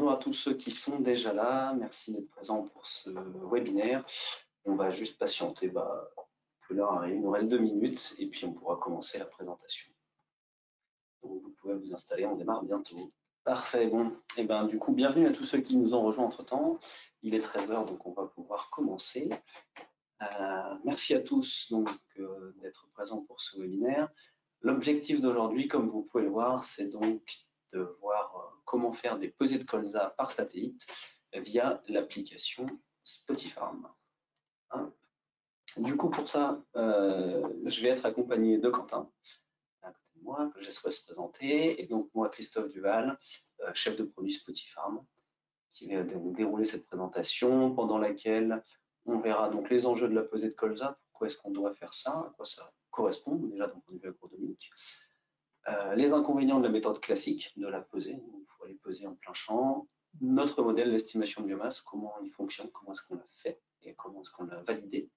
bonjour à tous ceux qui sont déjà là. Merci d'être présents pour ce webinaire. On va juste patienter que l'heure arrive. Il nous reste 2 minutes et puis on pourra commencer la présentation. Donc vous pouvez vous installer, on démarre bientôt. Parfait, bon. Et ben du coup, bienvenue à tous ceux qui nous ont rejoints entre-temps. Il est 13 h, donc on va pouvoir commencer. Merci à tous d'être présents pour ce webinaire. L'objectif d'aujourd'hui, comme vous pouvez le voir, c'est donc de voir comment faire des pesées de colza par satellite via l'application Spotifarm. Du coup, pour ça, je vais être accompagné de Quentin, à côté de moi, que je laisserai se présenter, et donc moi, Christophe Duval, chef de produit Spotifarm, qui va dérouler cette présentation, pendant laquelle on verra donc les enjeux de la pesée de colza, pourquoi est-ce qu'on doit faire ça, à quoi ça correspond, déjà d'un point de vue agronomique, les inconvénients de la méthode classique de la pesée, il faut aller peser en plein champ, notre modèle d'estimation de biomasse, comment il fonctionne, comment est-ce qu'on l'a fait et comment est-ce qu'on l'a validé.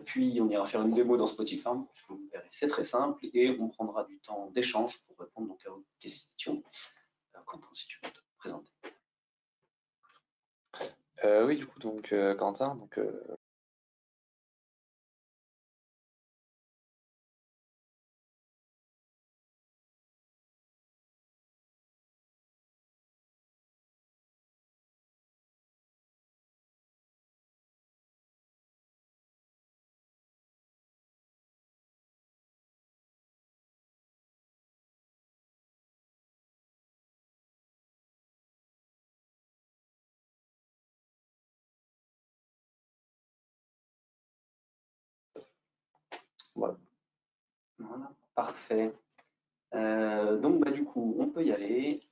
Puis on ira faire une démo dans Spotifarm, vous verrez, c'est très simple, et on prendra du temps d'échange pour répondre donc à vos questions. Quentin, si tu veux te présenter. Oui, du coup, donc Quentin, donc Voilà, parfait. Donc du coup, on peut y aller.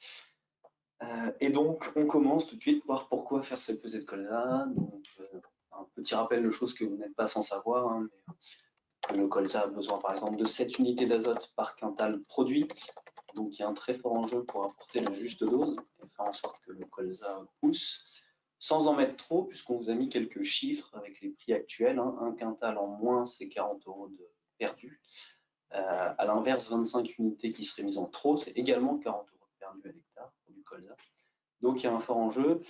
Et donc, on commence tout de suite par pourquoi faire cette pesée de colza. Donc, un petit rappel de choses que vous n'êtes pas sans savoir, hein, mais le colza a besoin par exemple de 7 unités d'azote par quintal produit. Donc, il y a un très fort enjeu pour apporter la juste dose et faire en sorte que le colza pousse, sans en mettre trop, puisqu'on vous a mis quelques chiffres avec les prix actuels. Hein. Un quintal en moins, c'est 40 € de perdu. À l'inverse, 25 unités qui seraient mises en trop, c'est également 40 € de perdu à l'hectare pour du colza. Donc il y a un fort enjeu,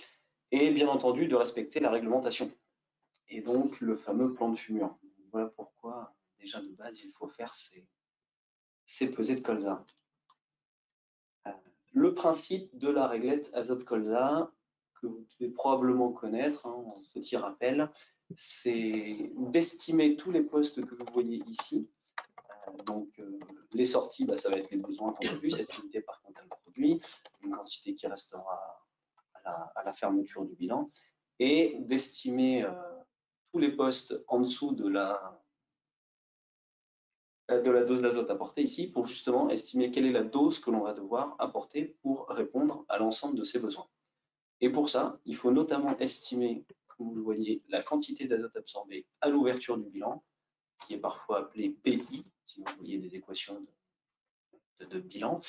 et bien entendu de respecter la réglementation, et donc le fameux plan de fumure. Voilà pourquoi, déjà de base, il faut faire ces pesées de colza. Le principe de la réglette azote-colza, que vous devez probablement connaître, hein, un petit rappel, c'est d'estimer tous les postes que vous voyez ici. Donc les sorties, ça va être les besoins qu'on a vus, 7 unités par quintal produit, une quantité qui restera à la fermeture du bilan, et d'estimer tous les postes en dessous de la dose d'azote apportée ici, pour justement estimer quelle est la dose que l'on va devoir apporter pour répondre à l'ensemble de ces besoins. Et pour ça, il faut notamment estimer, comme vous le voyez, la quantité d'azote absorbée à l'ouverture du bilan, qui est parfois appelée PI, si vous voyez des équations de bilan,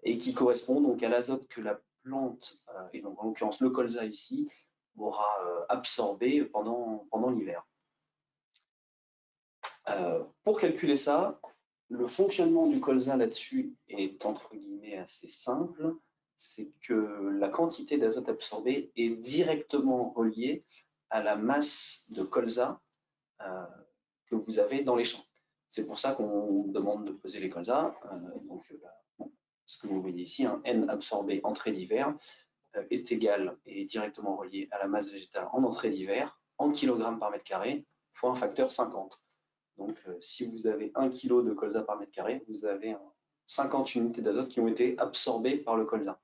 et qui correspond donc à l'azote que la plante, et donc en l'occurrence le colza ici, aura absorbé pendant l'hiver. Pour calculer ça, le fonctionnement du colza là-dessus est entre guillemets assez simple, c'est que la quantité d'azote absorbée est directement reliée à la masse de colza que vous avez dans les champs. C'est pour ça qu'on demande de peser les colzas. Ce que vous voyez ici, un N absorbé entrée d'hiver est égal et directement relié à la masse végétale en entrée d'hiver en kilogrammes par mètre carré fois un facteur 50. Donc, si vous avez 1 kg de colza par mètre carré, vous avez 50 unités d'azote qui ont été absorbées par le colza.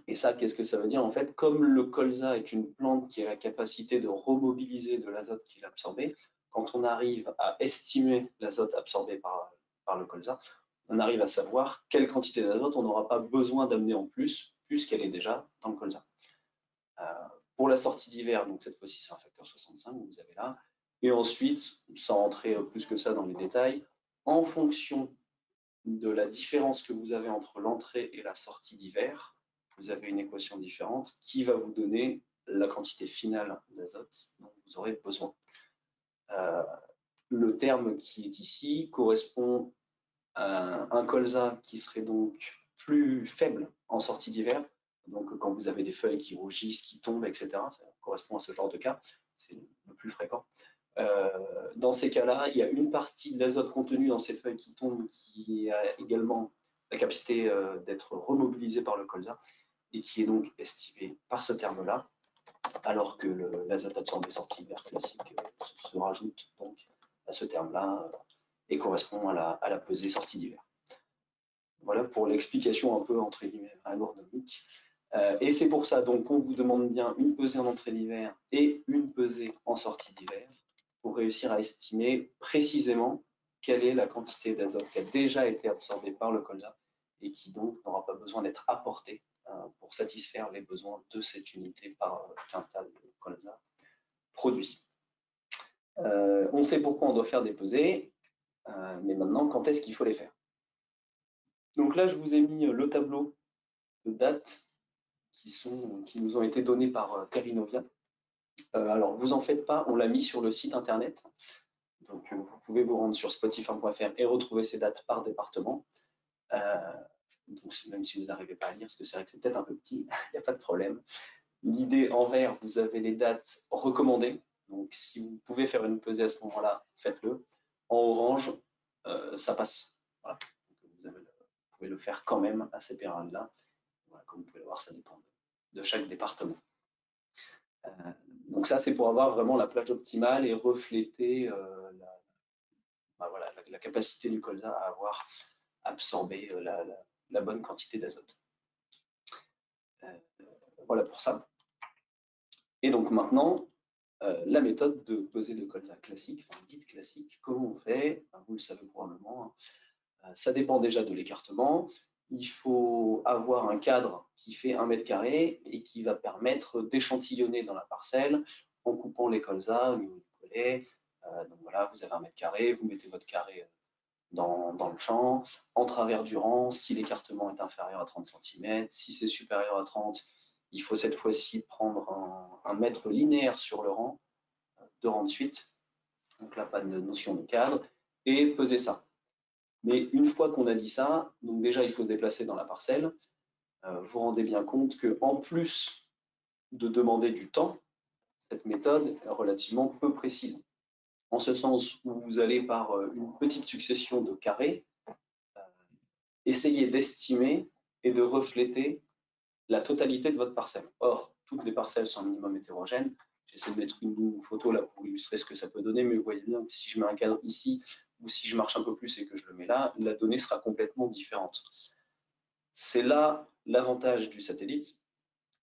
Et ça, qu'est-ce que ça veut dire? En fait, comme le colza est une plante qui a la capacité de remobiliser de l'azote qu'il a absorbé, quand on arrive à estimer l'azote absorbé par le colza, on arrive à savoir quelle quantité d'azote on n'aura pas besoin d'amener en plus, puisqu'elle est déjà dans le colza. Pour la sortie d'hiver, donc cette fois-ci c'est un facteur 65, vous avez là. Et ensuite, sans rentrer plus que ça dans les détails, en fonction de la différence que vous avez entre l'entrée et la sortie d'hiver, vous avez une équation différente qui va vous donner la quantité finale d'azote dont vous aurez besoin. Le terme qui est ici correspond à un colza qui serait donc plus faible en sortie d'hiver Donc quand vous avez des feuilles qui rougissent, qui tombent, etc., ça correspond à ce genre de cas, c'est le plus fréquent. Dans ces cas-là, il y a une partie de l'azote contenu dans ces feuilles qui tombent qui a également la capacité d'être remobilisée par le colza et qui est donc estimée par ce terme-là, alors que l'azote absorbé sortie d'hiver classique se rajoute donc à ce terme-là et correspond à la pesée sortie d'hiver. Voilà pour l'explication un peu entre guillemets agronomique. Et c'est pour ça donc qu'on vous demande bien une pesée en entrée d'hiver et une pesée en sortie d'hiver pour réussir à estimer précisément quelle est la quantité d'azote qui a déjà été absorbée par le colza et qui donc n'aura pas besoin d'être apportée pour satisfaire les besoins de cette unité par quintal de colza produit. On sait pourquoi on doit faire des pesées, mais maintenant, quand est-ce qu'il faut les faire? Donc là, je vous ai mis le tableau de dates qui nous ont été donnés par Perinovia. Alors, vous en faites pas, on l'a mis sur le site internet. Donc, vous pouvez vous rendre sur spotify.fr et retrouver ces dates par département. Donc, même si vous n'arrivez pas à lire, parce que c'est vrai que c'est peut-être un peu petit, il n'y a pas de problème. L'idée en vert, vous avez les dates recommandées. Donc, si vous pouvez faire une pesée à ce moment-là, faites-le. En orange, ça passe. Voilà. Donc, vous pouvez le faire quand même à ces périodes-là. Voilà, comme vous pouvez le voir, ça dépend de chaque département. Donc ça, c'est pour avoir vraiment la plage optimale et refléter la capacité du colza à avoir absorbé la bonne quantité d'azote. Voilà pour ça. Et donc maintenant, la méthode de pesée de colza classique, enfin dite classique, comment on fait? Vous le savez probablement, ça dépend déjà de l'écartement. Il faut avoir un cadre qui fait 1 mètre carré et qui va permettre d'échantillonner dans la parcelle en coupant les colzas au niveau du collet. Donc voilà, vous avez 1 mètre carré, vous mettez votre carré dans le champ, en travers du rang, si l'écartement est inférieur à 30 cm, si c'est supérieur à 30, il faut cette fois-ci prendre un mètre linéaire sur le rang, 2 rangs de suite, donc là pas de notion de cadre, et peser ça. Mais une fois qu'on a dit ça, donc déjà il faut se déplacer dans la parcelle, vous vous rendez bien compte qu'en plus de demander du temps, cette méthode est relativement peu précise. En ce sens où vous allez par une petite succession de carrés, essayer d'estimer et de refléter la totalité de votre parcelle. Or, toutes les parcelles sont un minimum hétérogènes. J'essaie de mettre une photo là pour illustrer ce que ça peut donner, mais vous voyez bien que si je mets un cadre ici, ou si je marche un peu plus et que je le mets là, la donnée sera complètement différente. C'est là l'avantage du satellite,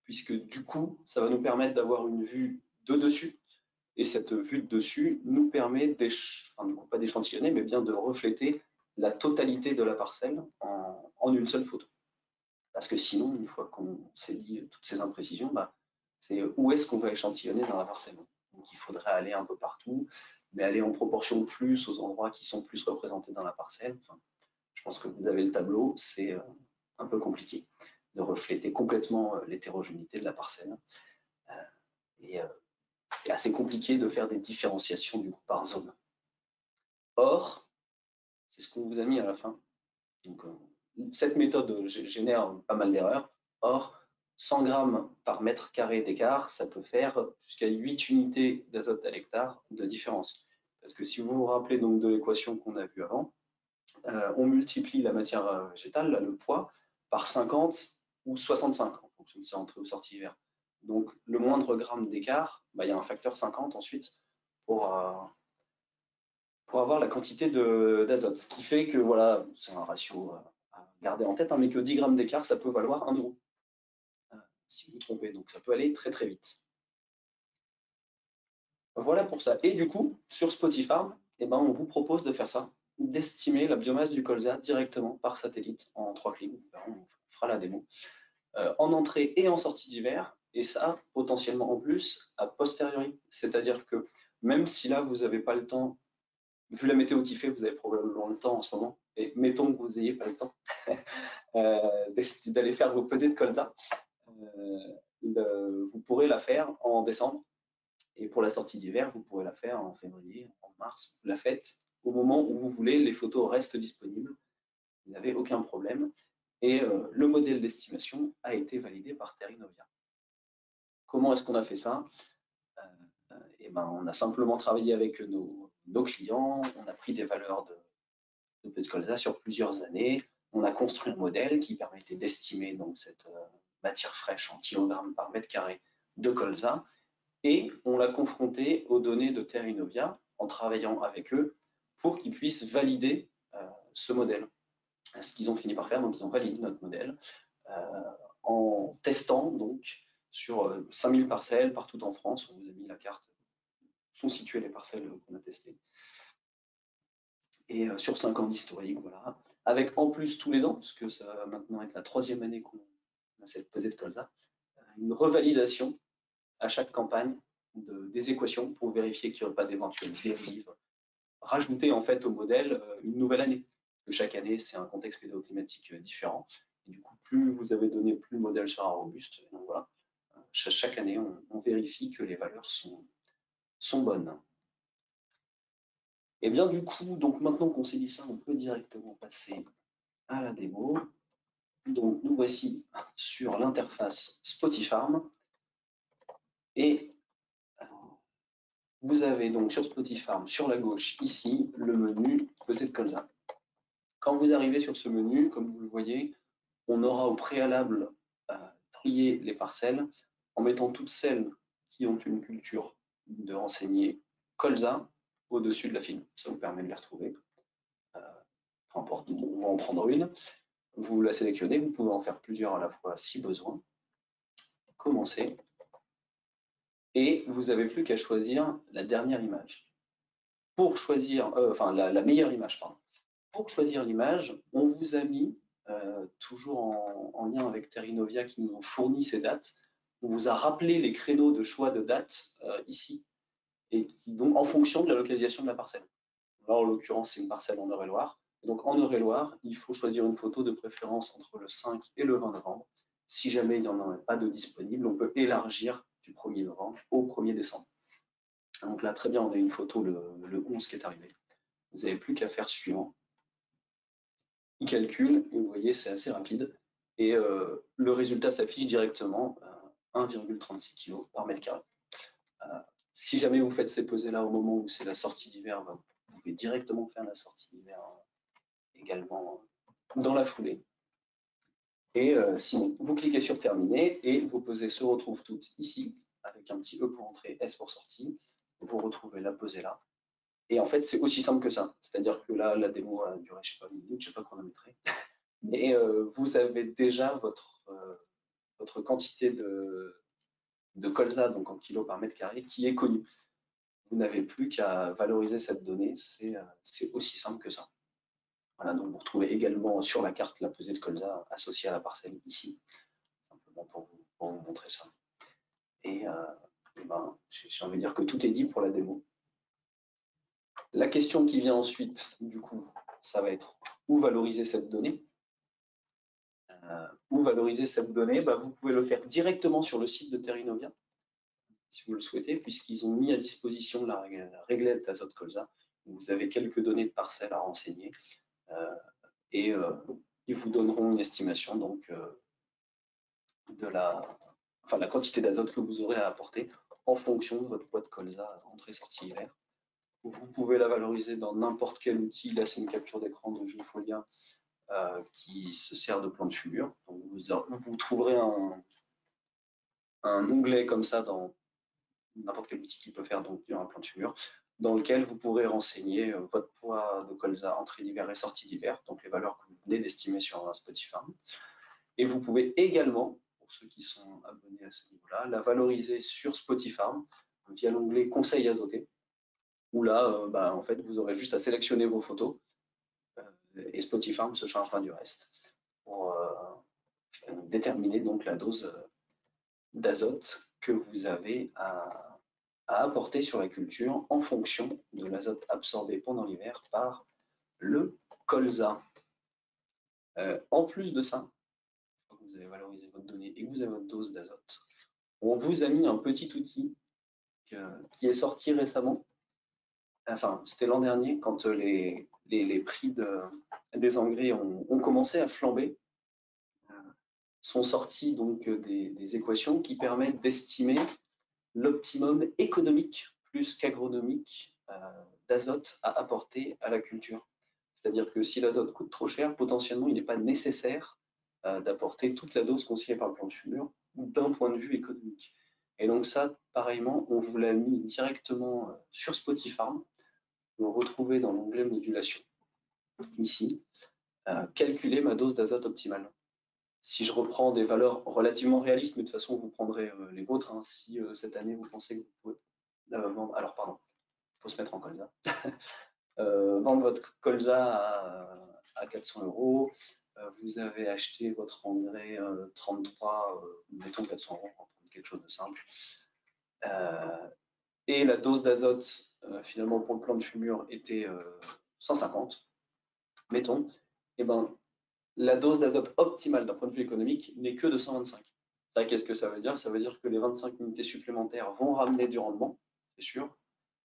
puisque du coup, ça va nous permettre d'avoir une vue de dessus, et cette vue de dessus nous permet, pas d'échantillonner, mais bien de refléter la totalité de la parcelle en une seule photo. Parce que sinon, une fois qu'on s'est dit toutes ces imprécisions, c'est où est-ce qu'on va échantillonner dans la parcelle. Donc il faudrait aller un peu partout, mais aller en proportion plus aux endroits qui sont plus représentés dans la parcelle. Enfin, je pense que vous avez le tableau, c'est un peu compliqué de refléter complètement l'hétérogénéité de la parcelle. Et c'est assez compliqué de faire des différenciations du coup par zone. Or, c'est ce qu'on vous a mis à la fin. Donc, cette méthode génère pas mal d'erreurs. Or, 100 grammes par mètre carré d'écart, ça peut faire jusqu'à 8 unités d'azote à l'hectare de différence. Parce que si vous vous rappelez donc de l'équation qu'on a vue avant, on multiplie la matière végétale, là, le poids, par 50 ou 65, en fonction de si c'est entrée ou sortie hiver. Donc, le moindre gramme d'écart, il y a un facteur 50 ensuite pour avoir la quantité d'azote. Ce qui fait que, voilà, c'est un ratio à garder en tête, mais que 10 grammes d'écart, ça peut valoir 1 euro. Si vous vous trompez, donc ça peut aller très très vite. Voilà pour ça. Et du coup, sur Spotify, on vous propose de faire ça, d'estimer la biomasse du colza directement par satellite en 3 clics. On fera la démo. En entrée et en sortie d'hiver, et ça, potentiellement en plus, a posteriori. C'est-à-dire que même si là, vous n'avez pas le temps, vu la météo qui fait, vous avez probablement le temps en ce moment, et mettons que vous n'ayez pas le temps d'aller faire vos pesées de colza, vous pourrez la faire en décembre. Et pour la sortie d'hiver, vous pourrez la faire en février, en mars. Vous la faites au moment où vous voulez, les photos restent disponibles. Vous n'avez aucun problème. et le modèle d'estimation a été validé par Terrinovia. Comment est-ce qu'on a fait ça? On a simplement travaillé avec nos clients, on a pris des valeurs de Petit colza sur plusieurs années, on a construit un modèle qui permettait d'estimer donc cette matière fraîche en kilogrammes par mètre carré de colza, et on l'a confronté aux données de Terrinovia en travaillant avec eux pour qu'ils puissent valider ce modèle. Ce qu'ils ont fini par faire, donc ils ont validé notre modèle en testant donc sur 5000 parcelles partout en France. On vous a mis la carte où sont situées les parcelles qu'on a testées. Et sur 5 ans d'historique, voilà. Avec en plus tous les ans, parce que ça va maintenant être la 3e année qu'on a cette pesée de colza, une revalidation à chaque campagne des équations pour vérifier qu'il n'y aurait pas d'éventuelles dérives. Rajouter en fait au modèle une nouvelle année. Que chaque année, c'est un contexte pédoclimatique différent. Et du coup, plus vous avez donné, plus le modèle sera robuste. Donc voilà, chaque année, on vérifie que les valeurs sont bonnes. Et bien du coup, donc maintenant qu'on s'est dit ça, on peut directement passer à la démo. Donc nous voici sur l'interface Spotifarm. Et vous avez donc sur Spotifarm, sur la gauche, ici, le menu pesée de colza. Quand vous arrivez sur ce menu, comme vous le voyez, on aura au préalable trié les parcelles en mettant toutes celles qui ont une culture de renseigner colza au-dessus de la file. Ça vous permet de les retrouver. Peu importe, on va en prendre une. Vous la sélectionnez, vous pouvez en faire plusieurs à la fois si besoin. Commencez. Et vous n'avez plus qu'à choisir la dernière image. Pour choisir, la meilleure image, pardon. Pour choisir l'image, on vous a mis, toujours en lien avec Terrinovia qui nous ont fourni ces dates, on vous a rappelé les créneaux de choix de dates ici, et qui donc en fonction de la localisation de la parcelle. Là, en l'occurrence, c'est une parcelle en Eure-et-Loire. Donc en Eure-et-Loire, il faut choisir une photo de préférence entre le 5 et le 20 novembre. Si jamais il n'y en a pas de disponible, on peut élargir du 1er novembre au 1er décembre. Donc là, très bien, on a une photo le 11 qui est arrivé. Vous n'avez plus qu'à faire suivant. Il calcule, et vous voyez, c'est assez rapide. Et le résultat s'affiche directement, 1,36 kg par mètre carré. Si jamais vous faites ces pesées-là au moment où c'est la sortie d'hiver, vous pouvez directement faire la sortie d'hiver également dans la foulée. Et sinon, vous cliquez sur terminer et vos pesées se retrouvent toutes ici, avec un petit E pour entrée, S pour sortie. Vous retrouvez la pesée là. Et en fait, c'est aussi simple que ça. C'est-à-dire que là, la démo a duré, je ne sais pas, une minute, je ne sais pas chronométrer. Mais vous avez déjà votre quantité de colza, donc en kilos par mètre carré, qui est connue. Vous n'avez plus qu'à valoriser cette donnée, c'est aussi simple que ça. Voilà, donc vous retrouvez également sur la carte la pesée de colza associée à la parcelle ici, simplement pour vous montrer ça. Et j'ai envie de dire que tout est dit pour la démo. La question qui vient ensuite, du coup, ça va être où valoriser cette donnée. Où valoriser cette donnée, vous pouvez le faire directement sur le site de Terrinovia, si vous le souhaitez, puisqu'ils ont mis à disposition la réglette d'azote colza. Vous avez quelques données de parcelles à renseigner et ils vous donneront une estimation donc, de la quantité d'azote que vous aurez à apporter en fonction de votre boîte colza entrée-sortie hiver. Vous pouvez la valoriser dans n'importe quel outil. Là, c'est une capture d'écran de Geofolia qui se sert de plan de figure. Donc, vous trouverez un onglet comme ça dans n'importe quel outil qui peut faire donc un plan de figure, dans lequel vous pourrez renseigner votre poids de colza entrée d'hiver et sortie d'hiver, donc les valeurs que vous venez d'estimer sur Spotifarm. Et vous pouvez également, pour ceux qui sont abonnés à ce niveau-là, la valoriser sur Spotifarm via l'onglet Conseils azotés, où là, en fait, vous aurez juste à sélectionner vos photos et Spotifarm se chargera du reste pour déterminer donc la dose d'azote que vous avez à apporter sur la culture en fonction de l'azote absorbé pendant l'hiver par le colza. En plus de ça, quand vous avez valorisé votre donnée et que vous avez votre dose d'azote, on vous a mis un petit outil qui est sorti récemment. Enfin, c'était l'an dernier, quand les prix des engrais ont commencé à flamber. sont sorties donc des équations qui permettent d'estimer l'optimum économique plus qu'agronomique d'azote à apporter à la culture. C'est-à-dire que si l'azote coûte trop cher, potentiellement, il n'est pas nécessaire d'apporter toute la dose conseillée par le plan de fumure d'un point de vue économique. Et donc ça, pareillement, on vous l'a mis directement sur Spotifarm. Vous le retrouvez dans l'onglet modulation, ici. Calculer ma dose d'azote optimale. Si je reprends des valeurs relativement réalistes, mais de toute façon, vous prendrez les vôtres, hein, si cette année, vous pensez que vous pouvez vendre. Alors, pardon, il faut se mettre en colza. Vendre votre colza à 400 €. Vous avez acheté votre engrais 33, mettons 400 €, on va prendre quelque chose de simple. Et la dose d'azote, finalement, pour le plan de fumure était 150, mettons. Et ben, la dose d'azote optimale d'un point de vue économique n'est que de 125. Ça, qu'est-ce que ça veut dire? Ça veut dire que les 25 unités supplémentaires vont ramener du rendement, c'est sûr.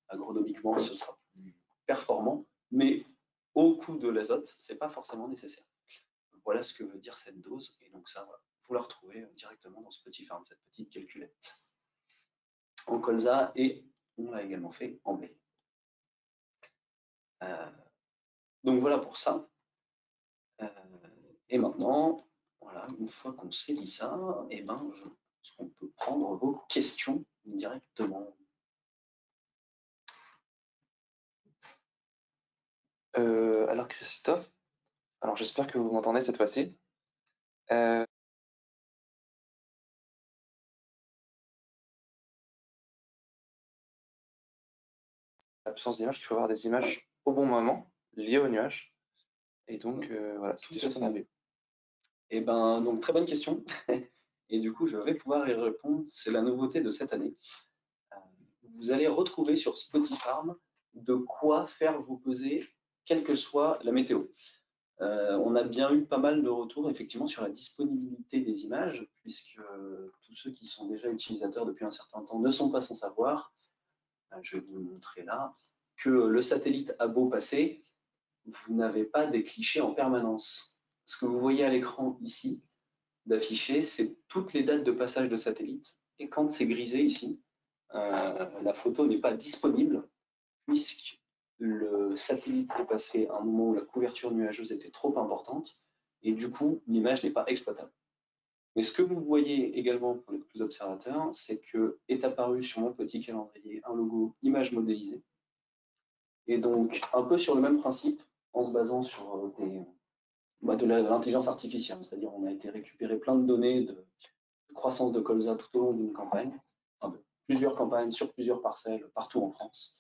Agronomiquement, ce sera plus performant, mais au coût de l'azote, ce n'est pas forcément nécessaire. Voilà ce que veut dire cette dose, et donc ça, voilà, vous la retrouvez directement dans Spotifarm, cette petite calculette. En colza, et on l'a également fait en blé. Donc voilà pour ça. Et maintenant, voilà, une fois qu'on s'est dit ça, eh ben, je pense qu'on peut prendre vos questions directement. Alors Christophe, alors j'espère que vous m'entendez cette fois-ci. L'absence d'image, il faut avoir des images au bon moment, liées au nuage. Et donc, voilà, Tout c'était à ce qu'on fait. avait. Eh ben, donc très bonne question. Et du coup, je vais pouvoir y répondre. C'est la nouveauté de cette année. Vous allez retrouver sur Spotifarm de quoi faire vous peser, quelle que soit la météo. On a bien eu pas mal de retours effectivement sur la disponibilité des images, puisque tous ceux qui sont déjà utilisateurs depuis un certain temps ne sont pas sans savoir, je vais vous le montrer là, que le satellite a beau passer, vous n'avez pas des clichés en permanence. Ce que vous voyez à l'écran ici, d'afficher, c'est toutes les dates de passage de satellite. Et quand c'est grisé ici, la photo n'est pas disponible, puisque le satellite est passé à un moment où la couverture nuageuse était trop importante, et du coup, l'image n'est pas exploitable. Mais ce que vous voyez également pour les plus observateurs, c'est que est apparu sur mon petit calendrier un logo image modélisée. Et donc, un peu sur le même principe, en se basant sur de l'intelligence artificielle, c'est-à-dire on a été récupérer plein de données de croissance de colza tout au long d'une campagne, enfin de plusieurs campagnes sur plusieurs parcelles partout en France,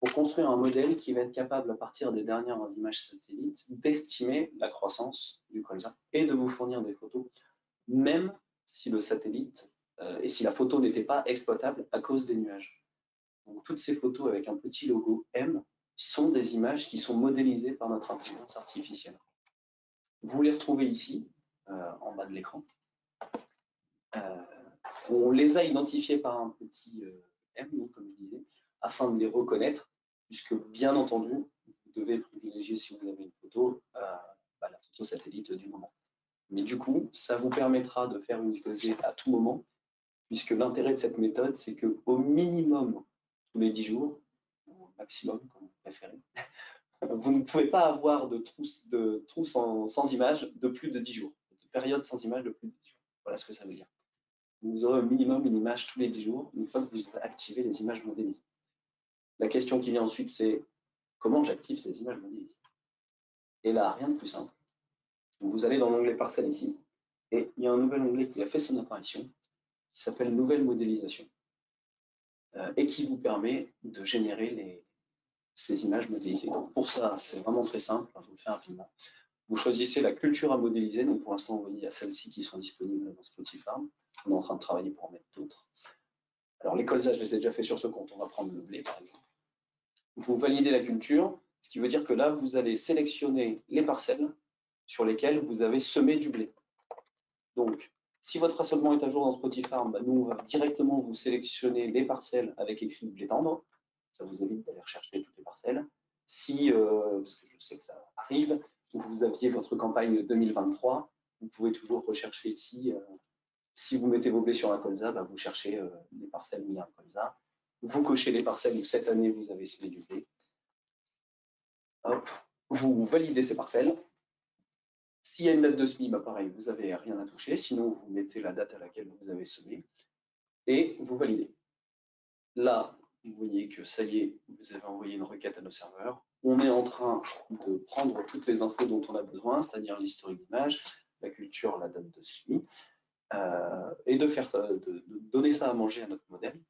pour construire un modèle qui va être capable, à partir des dernières images satellites, d'estimer la croissance du colza et de vous fournir des photos, même si le satellite et si la photo n'était pas exploitable à cause des nuages. Donc toutes ces photos avec un petit logo M sont des images qui sont modélisées par notre intelligence artificielle. Vous les retrouvez ici, en bas de l'écran. On les a identifiés par un petit M, donc, comme je disais, afin de les reconnaître, puisque bien entendu, vous devez privilégier, si vous avez une photo, la photo satellite du moment. Mais du coup, ça vous permettra de faire une pesée à tout moment, puisque l'intérêt de cette méthode, c'est qu'au minimum, tous les 10 jours, ou au maximum, comme vous préférez, vous ne pouvez pas avoir de trous sans image de plus de 10 jours, de période sans image de plus de 10 jours. Voilà ce que ça veut dire. Vous aurez au minimum une image tous les 10 jours, une fois que vous aurez activé les images modélisées. La question qui vient ensuite, c'est comment j'active ces images modélisées? Et là, rien de plus simple. Vous allez dans l'onglet parcelle ici, et il y a un nouvel onglet qui a fait son apparition, qui s'appelle Nouvelle modélisation, et qui vous permet de générer ces images modélisées. Donc pour ça, c'est vraiment très simple, je vous le fais rapidement. Vous choisissez la culture à modéliser, donc pour l'instant, vous voyez, il y a celles-ci qui sont disponibles dans Spotifarm. On est en train de travailler pour en mettre d'autres. Alors les colzas, je les ai déjà fait sur ce compte, on va prendre le blé par exemple. Vous validez la culture, ce qui veut dire que là, vous allez sélectionner les parcelles sur lesquelles vous avez semé du blé. Donc, si votre assolement est à jour dans Spotifarm, nous, on va directement vous sélectionner les parcelles avec écrit blé tendre. Ça vous évite d'aller rechercher toutes les parcelles. Si, parce que je sais que ça arrive, vous aviez votre campagne 2023, vous pouvez toujours rechercher ici. Si vous mettez vos blés sur un colza, vous cherchez les parcelles où il y a un colza. Vous cochez les parcelles où cette année vous avez semé du blé. Hop, vous validez ces parcelles. S'il y a une date de semis, pareil, vous n'avez rien à toucher. Sinon, vous mettez la date à laquelle vous avez semé et vous validez. Là, vous voyez que ça y est, vous avez envoyé une requête à nos serveurs. On est en train de prendre toutes les infos dont on a besoin, c'est-à-dire l'historique d'image, la culture, la date de semis, et de donner ça à manger à notre modèle,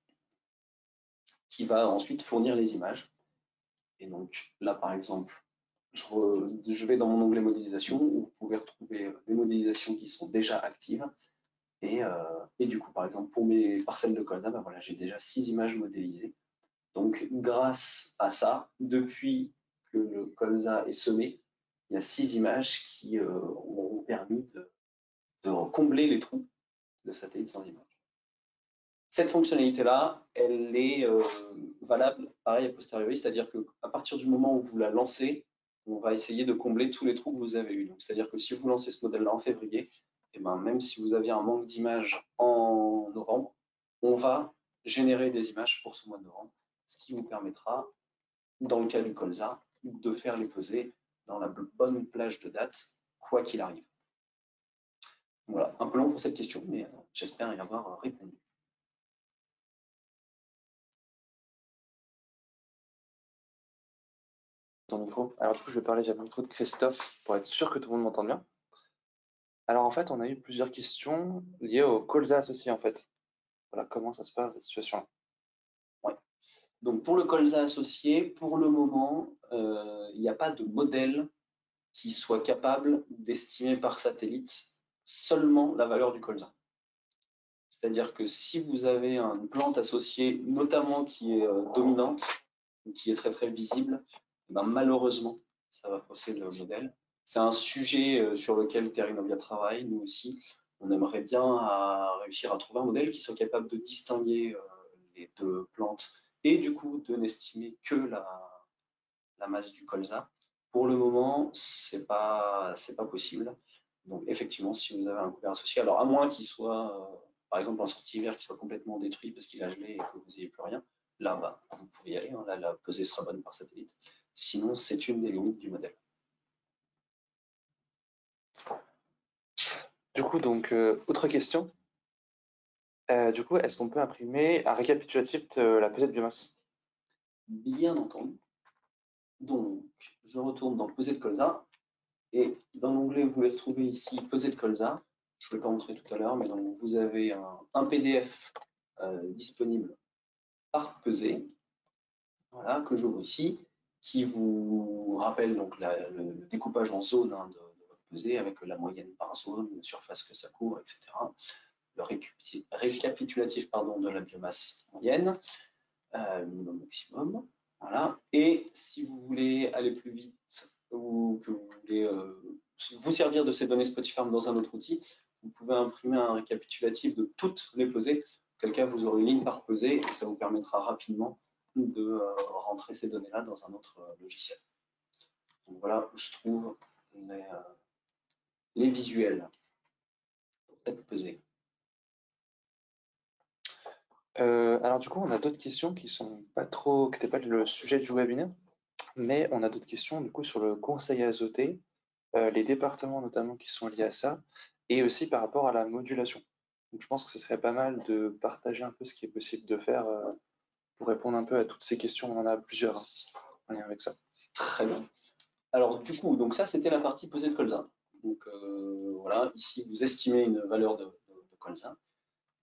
qui va ensuite fournir les images. Et donc là, par exemple, je vais dans mon onglet modélisation, où vous pouvez retrouver les modélisations qui sont déjà actives. Et du coup, par exemple, pour mes parcelles de colza, voilà, j'ai déjà 6 images modélisées. Donc, grâce à ça, depuis que le colza est semé, il y a 6 images qui auront permis de combler les trous de satellites sans image. Cette fonctionnalité-là, elle est valable, pareil, a posteriori, c'est-à-dire qu'à partir du moment où vous la lancez, on va essayer de combler tous les trous que vous avez eus. C'est-à-dire que si vous lancez ce modèle-là en février, et même si vous aviez un manque d'images en novembre, on va générer des images pour ce mois de novembre, ce qui vous permettra, dans le cas du colza, de faire les pesées dans la bonne plage de date, quoi qu'il arrive. Voilà, un peu long pour cette question, mais j'espère y avoir répondu. Ton micro. Alors du coup, je vais parler via le micro de Christophe pour être sûr que tout le monde m'entende bien. Alors en fait, on a eu plusieurs questions liées au colza associé en fait. Voilà, comment ça se passe cette situation-là. Ouais. Donc pour le colza associé, pour le moment, il n'y a pas de modèle qui soit capable d'estimer par satellite seulement la valeur du colza. C'est-à-dire que si vous avez une plante associée, notamment qui est dominante, ou qui est très très visible, malheureusement, ça va fausser le modèle. C'est un sujet sur lequel Terrinovia travaille, nous aussi. On aimerait bien réussir à trouver un modèle qui soit capable de distinguer les deux plantes et du coup de n'estimer que la masse du colza. Pour le moment, c'est pas possible. Donc effectivement, si vous avez un couvert associé, alors à moins qu'il soit, par exemple en sortie hiver, qu'il soit complètement détruit parce qu'il a gelé et que vous n'ayez plus rien, là, vous pouvez y aller. Là, la pesée sera bonne par satellite. Sinon, c'est une des limites du modèle. Du coup, donc, autre question. Du coup, est-ce qu'on peut imprimer un récapitulatif de la pesée de biomasse? Bien entendu. Donc, je retourne dans pesée de colza. Et dans l'onglet, vous pouvez retrouver ici pesée de colza. Je ne l'ai pas montré tout à l'heure, mais donc vous avez un PDF disponible par pesée, voilà, que j'ouvre ici, qui vous rappelle donc le découpage en zones de votre pesée avec la moyenne par zone, la surface que ça couvre, etc. Le récapitulatif de la biomasse moyenne, minimum maximum. Voilà. Et si vous voulez aller plus vite ou que vous voulez vous servir de ces données Spotify dans un autre outil, vous pouvez imprimer un récapitulatif de toutes les pesées. Auquel cas, vous aurez une ligne par pesée et ça vous permettra rapidement de rentrer ces données-là dans un autre logiciel. Donc voilà où je trouve les visuels pour cette pesée. Alors du coup, on a d'autres questions qui n'étaient pas le sujet du webinaire, mais on a d'autres questions du coup sur le conseil azoté, les départements notamment qui sont liés à ça, et aussi par rapport à la modulation. Donc je pense que ce serait pas mal de partager un peu ce qui est possible de faire pour répondre un peu à toutes ces questions. On en a plusieurs en lien avec ça. Très bien. Alors du coup, donc ça c'était la partie pesée de colza. Donc voilà, ici vous estimez une valeur de colza.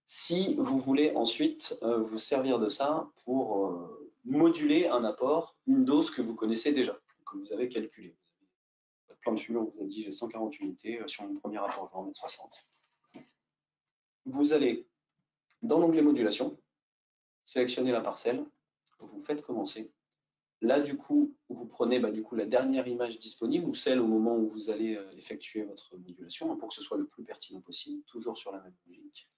Si vous voulez ensuite vous servir de ça pour moduler un apport, une dose que vous connaissez déjà, que vous avez calculée. Votre plan de fumée, on vous a dit j'ai 140 unités, sur mon premier apport, je vais en mettre 60. Vous allez dans l'onglet modulation, sélectionnez la parcelle, vous faites commencer. Là, du coup, vous prenez la dernière image disponible ou celle au moment où vous allez effectuer votre modulation pour que ce soit le plus pertinent possible, toujours sur la même logique.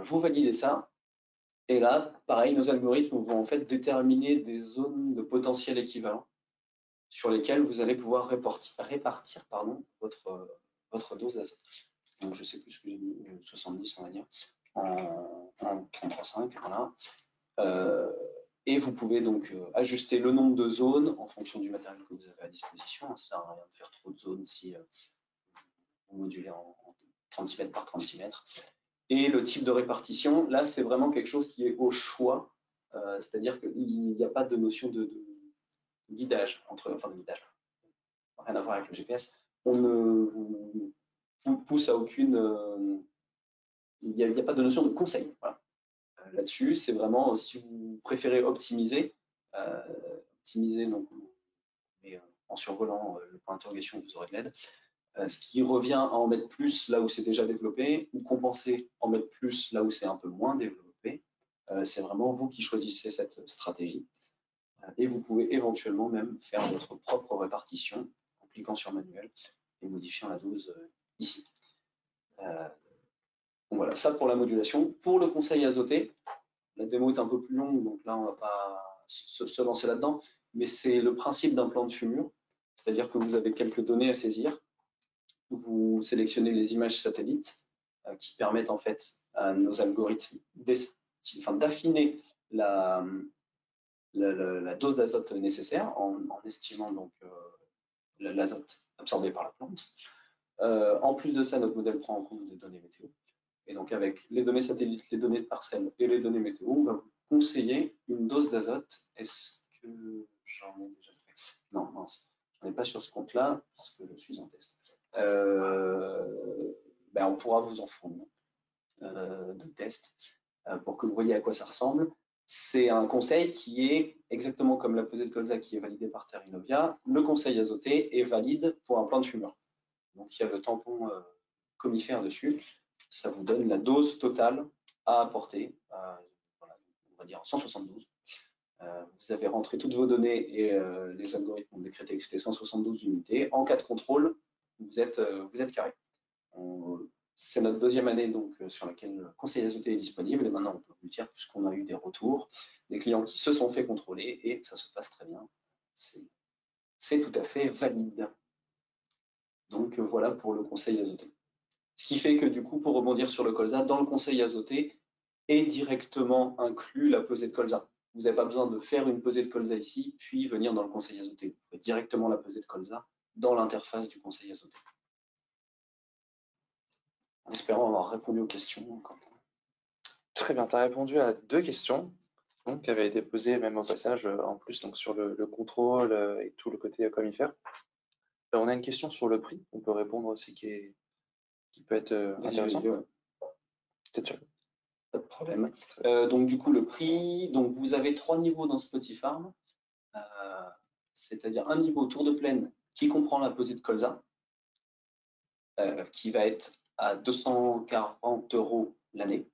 Vous validez ça. Et là, pareil, nos algorithmes vont en fait déterminer des zones de potentiel équivalent sur lesquelles vous allez pouvoir répartir votre votre dose d'azote. Donc je ne sais plus ce que j'ai mis, 70 on va dire, en 33,5, voilà. Et vous pouvez donc ajuster le nombre de zones en fonction du matériel que vous avez à disposition. Ça ne sert à rien de faire trop de zones si vous modulez en 36 mètres par 36 mètres. Et le type de répartition, là, c'est vraiment quelque chose qui est au choix. C'est-à-dire qu'il n'y a pas de notion de guidage, enfin de guidage, rien à voir avec le GPS. On ne vous pousse à aucune... il n'y a pas de notion de conseil. Voilà. Là-dessus, c'est vraiment, si vous préférez optimiser, donc, mais en survolant le point d'interrogation, vous aurez de l'aide. Ce qui revient à en mettre plus là où c'est déjà développé, ou compenser, en mettre plus là où c'est un peu moins développé. C'est vraiment vous qui choisissez cette stratégie. Et vous pouvez éventuellement même faire votre propre répartition en cliquant sur manuel et modifiant la dose ici. Donc voilà, ça pour la modulation. Pour le conseil azoté, la démo est un peu plus longue, donc là on ne va pas se lancer là-dedans, mais c'est le principe d'un plan de fumure, c'est-à-dire que vous avez quelques données à saisir. Vous sélectionnez les images satellites qui permettent en fait à nos algorithmes d'affiner la dose d'azote nécessaire en estimant donc l'azote absorbé par la plante. En plus de ça, notre modèle prend en compte des données météo. Et donc avec les données satellites, les données de parcelles et les données météo, on va vous conseiller une dose d'azote. Est-ce que j'en ai déjà fait? Non, mince. Je n'en ai pas sur ce compte-là, parce que je suis en test. On pourra vous en fournir de tests pour que vous voyez à quoi ça ressemble. C'est un conseil qui est exactement comme la pesée de colza qui est validée par Terrinovia. Le conseil azoté est valide pour un plan de fumeur. Donc il y a le tampon comifère dessus. Ça vous donne la dose totale à apporter. Voilà, on va dire 172. Vous avez rentré toutes vos données et les algorithmes ont décrété que c'était 172 unités. En cas de contrôle, vous êtes carré. C'est notre deuxième année donc, sur laquelle le conseil azoté est disponible et maintenant on peut vous le dire puisqu'on a eu des retours, des clients qui se sont fait contrôler et ça se passe très bien. C'est tout à fait valide. Donc voilà pour le conseil azoté. Ce qui fait que du coup, pour rebondir sur le colza, dans le conseil azoté est directement inclus la pesée de colza. Vous n'avez pas besoin de faire une pesée de colza ici, puis venir dans le conseil azoté. Vous faites directement la pesée de colza dans l'interface du conseil azoté. En espérant avoir répondu aux questions. Très bien, tu as répondu à 2 questions donc, qui avaient été posées même au passage en plus donc, sur le contrôle et tout le côté comifère. On a une question sur le prix, on peut répondre aussi qui peut être intéressant. Peut-être sûr. Pas de problème. Donc du coup, le prix, donc vous avez 3 niveaux dans Spotifarm, c'est-à-dire un niveau tour de plaine qui comprend la pesée de colza, qui va être à 240 € l'année.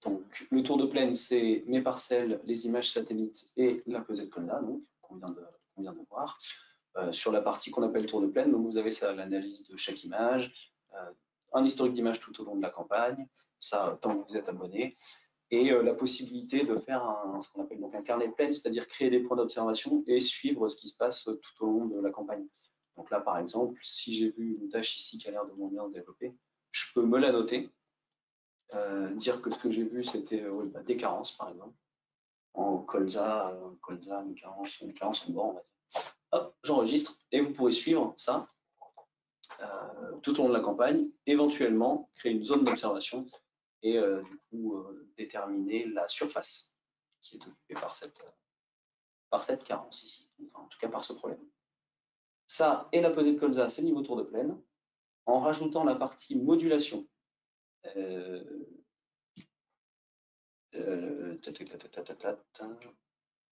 Donc le tour de plaine, c'est mes parcelles, les images satellites et la pesée de colza, donc qu'on vient de voir. Sur la partie qu'on appelle tour de plaine, donc vous avez ça, l'analyse de chaque image, un historique d'image tout au long de la campagne, ça tant que vous êtes abonné, et la possibilité de faire ce qu'on appelle donc un carnet de plaine, c'est-à-dire créer des points d'observation et suivre ce qui se passe tout au long de la campagne. Donc là, par exemple, si j'ai vu une tâche ici qui a l'air de moins bien se développer, je peux me la noter, dire que ce que j'ai vu, c'était des carences, par exemple. En colza, mes carences sont bon, on va dire. Hop, j'enregistre, et vous pourrez suivre ça tout au long de la campagne, éventuellement créer une zone d'observation et du coup déterminer la surface qui est occupée par cette carence ici, enfin, en tout cas par ce problème. Ça et la pesée de colza, c'est niveau tour de plaine. En rajoutant la partie modulation,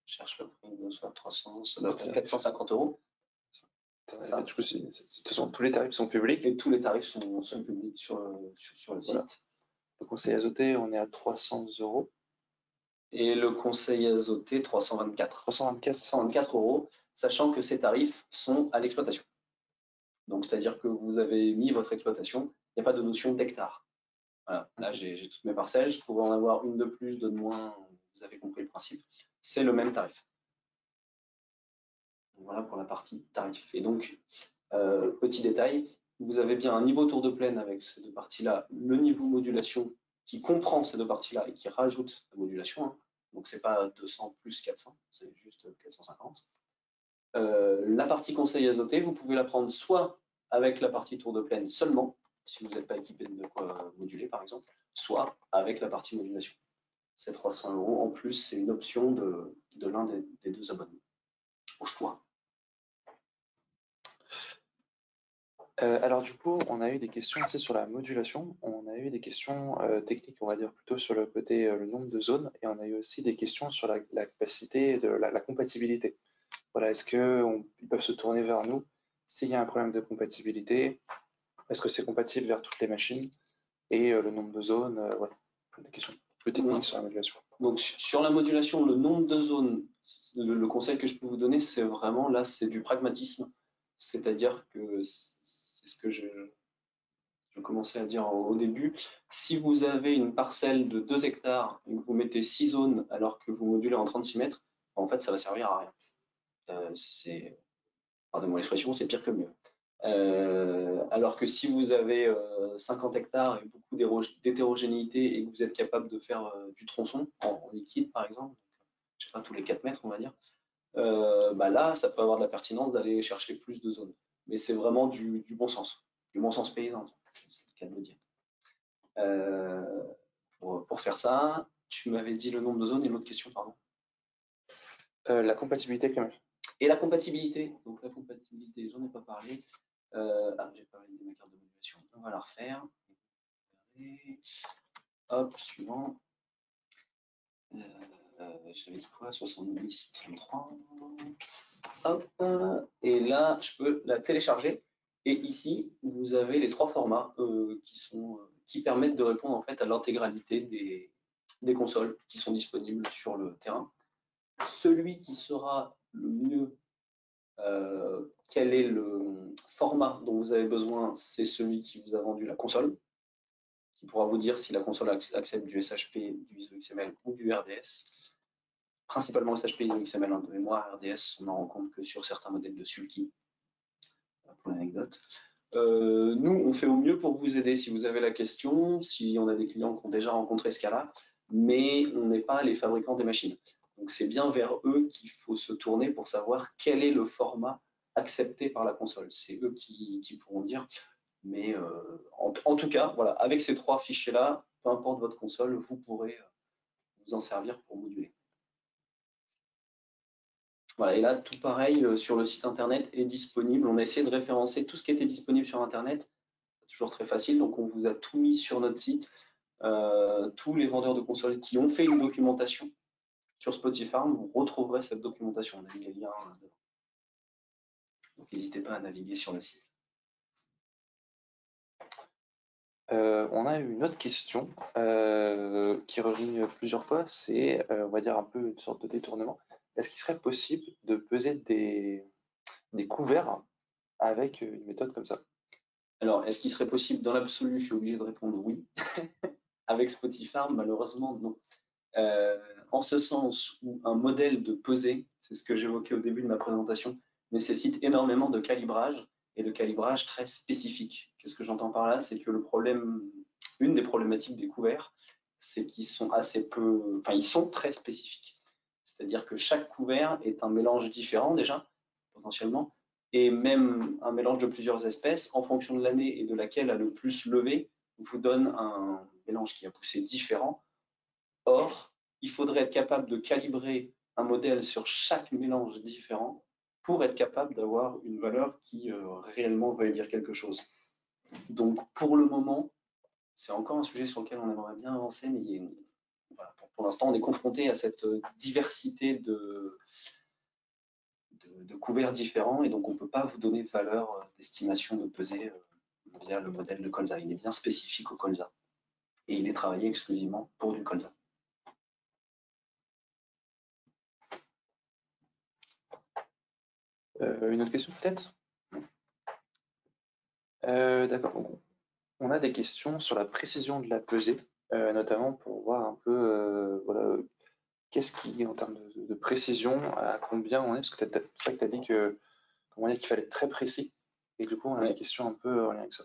cherche le prix, 300, ça doit être 450 €. Ça. Du coup, de toute façon, tous les tarifs sont publics. Et tous les tarifs sont publics sur le voilà. site. Le conseil azoté, on est à 300 €. Et le conseil azoté, 324. 324 €, sachant que ces tarifs sont à l'exploitation. Donc, c'est-à-dire que vous avez mis votre exploitation, il n'y a pas de notion d'hectare. Voilà, là, j'ai toutes mes parcelles, je pourrais en avoir une de plus, deux de moins, vous avez compris le principe. C'est le même tarif. Voilà pour la partie tarif. Et donc, Petit détail, vous avez bien un niveau tour de plaine avec ces deux parties-là, le niveau modulation qui comprend ces deux parties-là et qui rajoute la modulation. Hein. Donc c'est pas 200 plus 400, c'est juste 450. La partie conseil azoté, vous pouvez la prendre soit avec la partie tour de plaine seulement, si vous n'êtes pas équipé de quoi moduler par exemple, soit avec la partie modulation. C'est 300 €. En plus, c'est une option de l'un des deux abonnements, au choix. Alors du coup, on a eu des questions assez sur la modulation, on a eu des questions techniques, on va dire plutôt sur le côté le nombre de zones, et on a eu aussi des questions sur la capacité de la compatibilité. Voilà, est-ce qu'ils peuvent se tourner vers nous s'il y a un problème de compatibilité? Est-ce que c'est compatible vers toutes les machines? Et le nombre de zones, voilà, des questions plus techniques sur la modulation. Donc sur la modulation, le nombre de zones, le conseil que je peux vous donner, c'est vraiment là, c'est du pragmatisme. C'est-à-dire que c'est ce que je commençais à dire au début. Si vous avez une parcelle de 2 hectares et que vous mettez 6 zones alors que vous modulez en 36 mètres, en fait, ça va servir à rien. Pardonnez-moi l'expression, c'est pire que mieux. Alors que si vous avez 50 hectares et beaucoup d'hétérogénéité et que vous êtes capable de faire du tronçon en liquide, par exemple, je sais pas, tous les 4 mètres, on va dire, bah là, ça peut avoir de la pertinence d'aller chercher plus de zones. Mais c'est vraiment du bon sens paysan, c'est le cas de le dire. Pour faire ça, tu m'avais dit le nombre de zones et l'autre question, pardon. La compatibilité quand même. Et la compatibilité, donc la compatibilité, j'en ai pas parlé. J'ai parlé de ma carte de modulation, on va la refaire. Hop, suivant. J'avais dit quoi? 70, 33. Hop, et là, je peux la télécharger. Et ici, vous avez les 3 formats qui permettent de répondre en fait à l'intégralité des consoles qui sont disponibles sur le terrain. Celui qui sera le mieux, quel est le format dont vous avez besoin, c'est celui qui vous a vendu la console, qui pourra vous dire si la console accepte du SHP, du ISO XML ou du RDS. Principalement SHP, ISO XML, de mémoire, RDS, on n'en rend compte que sur certains modèles de Sulky, pour l'anecdote. Nous, on fait au mieux pour vous aider si vous avez la question, si on a des clients qui ont déjà rencontré ce cas-là, mais on n'est pas les fabricants des machines. Donc c'est bien vers eux qu'il faut se tourner pour savoir quel est le format accepté par la console. C'est eux qui pourront dire. Mais en tout cas, voilà, avec ces 3 fichiers-là, peu importe votre console, vous pourrez vous en servir pour moduler. Voilà, et là, tout pareil, sur le site internet est disponible. On a essayé de référencer tout ce qui était disponible sur internet. C'est toujours très facile, donc on vous a tout mis sur notre site. Tous les vendeurs de consoles qui ont fait une documentation sur Spotify, vous retrouverez cette documentation. On a mis les liens dedans. Donc n'hésitez pas à naviguer sur le site. On a une autre question qui revient plusieurs fois, c'est, on va dire, un peu une sorte de détournement. Est-ce qu'il serait possible de peser des couverts avec une méthode comme ça? Alors, est-ce qu'il serait possible? Dans l'absolu, je suis obligé de répondre oui. Avec Spotify, malheureusement, non. En ce sens où un modèle de pesée, c'est ce que j'évoquais au début de ma présentation, nécessite énormément de calibrage et de calibrage très spécifique. Qu'est-ce que j'entends par là? C'est que une des problématiques des couverts, c'est qu'ils sont ils sont très spécifiques. C'est-à-dire que chaque couvert est un mélange différent déjà, potentiellement, et même un mélange de plusieurs espèces, en fonction de l'année et de laquelle a le plus levé, vous donne un mélange qui a poussé différent. Or, il faudrait être capable de calibrer un modèle sur chaque mélange différent pour être capable d'avoir une valeur qui réellement va dire quelque chose. Donc, pour le moment, c'est encore un sujet sur lequel on aimerait bien avancer, mais voilà, pour l'instant, on est confronté à cette diversité de couverts différents et donc on ne peut pas vous donner de valeur d'estimation de pesée via le modèle de colza. Il est bien spécifique au colza et il est travaillé exclusivement pour du colza. Une autre question peut-être? D'accord. On a des questions sur la précision de la pesée, notamment pour voir un peu voilà, qu'est-ce qui, en termes de précision, à combien on est, parce que c'est vrai que tu as dit qu'il fallait être très précis. Et du coup, on a des questions un peu en lien avec ça.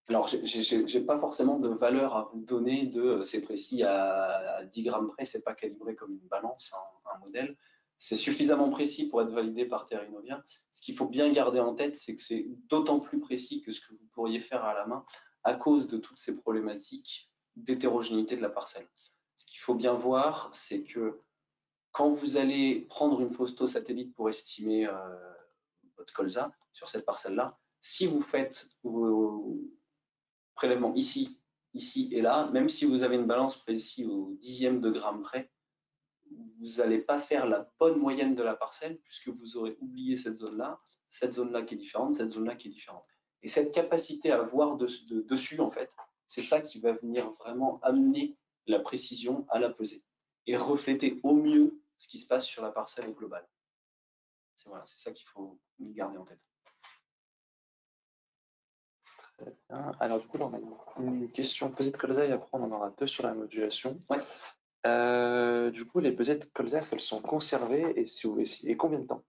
Alors, j'ai pas forcément de valeur à vous donner de c'est précis à 10 grammes près, c'est pas calibré comme une balance, un modèle. C'est suffisamment précis pour être validé par Terrinovia. Ce qu'il faut bien garder en tête, c'est que c'est d'autant plus précis que ce que vous pourriez faire à la main à cause de toutes ces problématiques d'hétérogénéité de la parcelle. Ce qu'il faut bien voir, c'est que quand vous allez prendre une photo satellite pour estimer votre colza sur cette parcelle-là, si vous faites vos prélèvements ici, ici et là, même si vous avez une balance précise au dixième de gramme près, vous n'allez pas faire la bonne moyenne de la parcelle puisque vous aurez oublié cette zone-là qui est différente, cette zone-là qui est différente. Et cette capacité à voir dessus, en fait, c'est ça qui va venir vraiment amener la précision à la pesée et refléter au mieux ce qui se passe sur la parcelle globale. C'est voilà, ça qu'il faut garder en tête. Très bien. Alors du coup, là, on a une question pesée de colza et après on en aura deux sur la modulation. Ouais. Du coup, les pesées de colza, est-ce qu'elles sont conservées et, et combien de temps?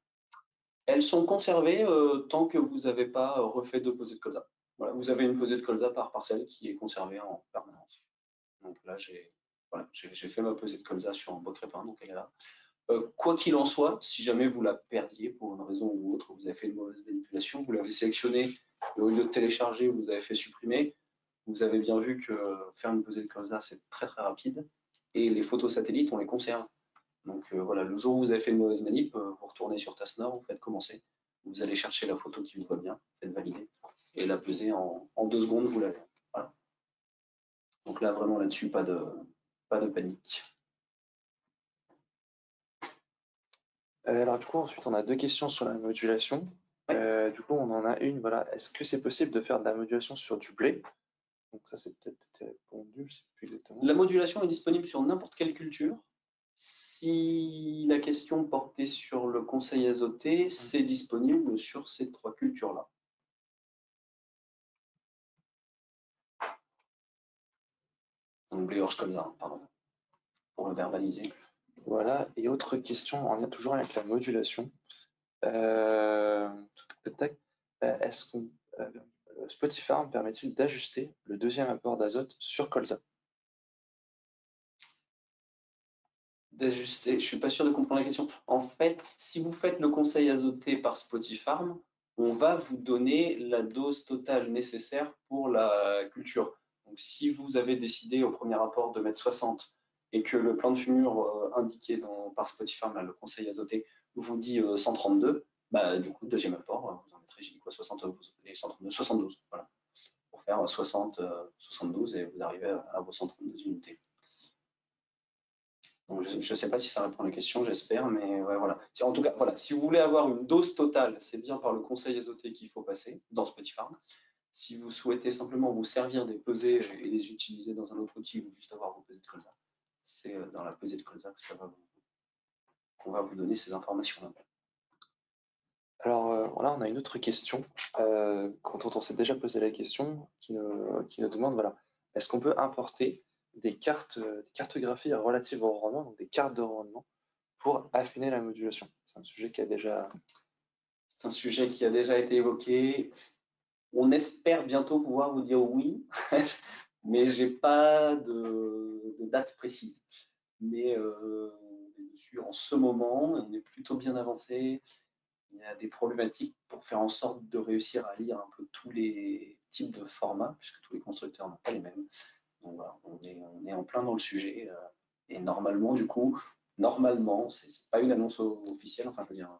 Elles sont conservées tant que vous n'avez pas refait de pesée de colza. Voilà, vous avez une pesée de colza par parcelle qui est conservée en permanence. Donc là, j'ai fait ma pesée de colza sur un beau crépin, donc elle est là. Quoi qu'il en soit, si jamais vous la perdiez pour une raison ou autre, vous avez fait une mauvaise manipulation, vous l'avez sélectionné, et au lieu de télécharger, vous avez fait supprimer, vous avez bien vu que faire une pesée de colza, c'est très très rapide, et les photos satellites, on les conserve. Donc voilà, le jour où vous avez fait une mauvaise manip, vous retournez sur Tasnor, vous faites commencer, vous allez chercher la photo qui vous va bien, faites valider, et la peser en 2 secondes, vous l'avez. Voilà. Donc là, vraiment là-dessus, pas de panique. Alors du coup, ensuite, on a deux questions sur la modulation. Ouais. Du coup, on en a une, voilà, est-ce que c'est possible de faire de la modulation sur du blé? Donc ça, c'est peut-être été répondu, je sais plus exactement. La modulation est disponible sur n'importe quelle culture. Si la question portait sur le conseil azoté, c'est disponible sur ces 3 cultures-là. Donc blé, orge, colza, pardon, pour le verbaliser. Voilà, et autre question en lien toujours avec la modulation. Tac, est-ce qu'on Spotify permet-il d'ajuster le deuxième apport d'azote sur colza? D'ajuster, je suis pas sûr de comprendre la question. En fait, si vous faites le conseil azoté par Spotifarm, on va vous donner la dose totale nécessaire pour la culture. Donc, si vous avez décidé au premier rapport de mettre 60 et que le plan de fumure indiqué par Spotifarm, là, le conseil azoté, vous dit 132, bah, du coup, le deuxième apport, vous en mettrez, j'ai dit quoi, 60, 132, 72, voilà, pour faire 60, 72 et vous arrivez à vos 132 unités. Donc, je ne sais pas si ça répond à la question, j'espère, mais ouais, voilà. En tout cas, voilà, si vous voulez avoir une dose totale, c'est bien par le conseil azoté qu'il faut passer dans Spotifarm. Si vous souhaitez simplement vous servir des pesées et les utiliser dans un autre outil ou juste avoir vos pesées de colza, c'est dans la pesée de colza que qu'on va vous donner ces informations-là. Alors voilà, on a une autre question, quand on s'est déjà posé la question, qui nous demande, voilà, est-ce qu'on peut importer des cartographies relatives au rendement, donc des cartes de rendement, pour affiner la modulation? C'est un sujet qui a déjà... C'est un sujet qui a déjà été évoqué. On espère bientôt pouvoir vous dire oui, mais j'ai pas de date précise. Mais on est dessus en ce moment, on est plutôt bien avancé. Il y a des problématiques pour faire en sorte de réussir à lire un peu tous les types de formats, puisque tous les constructeurs n'ont pas les mêmes. Donc voilà, on est en plein dans le sujet. Et normalement, du coup, normalement, c'est pas une annonce officielle, enfin je veux dire,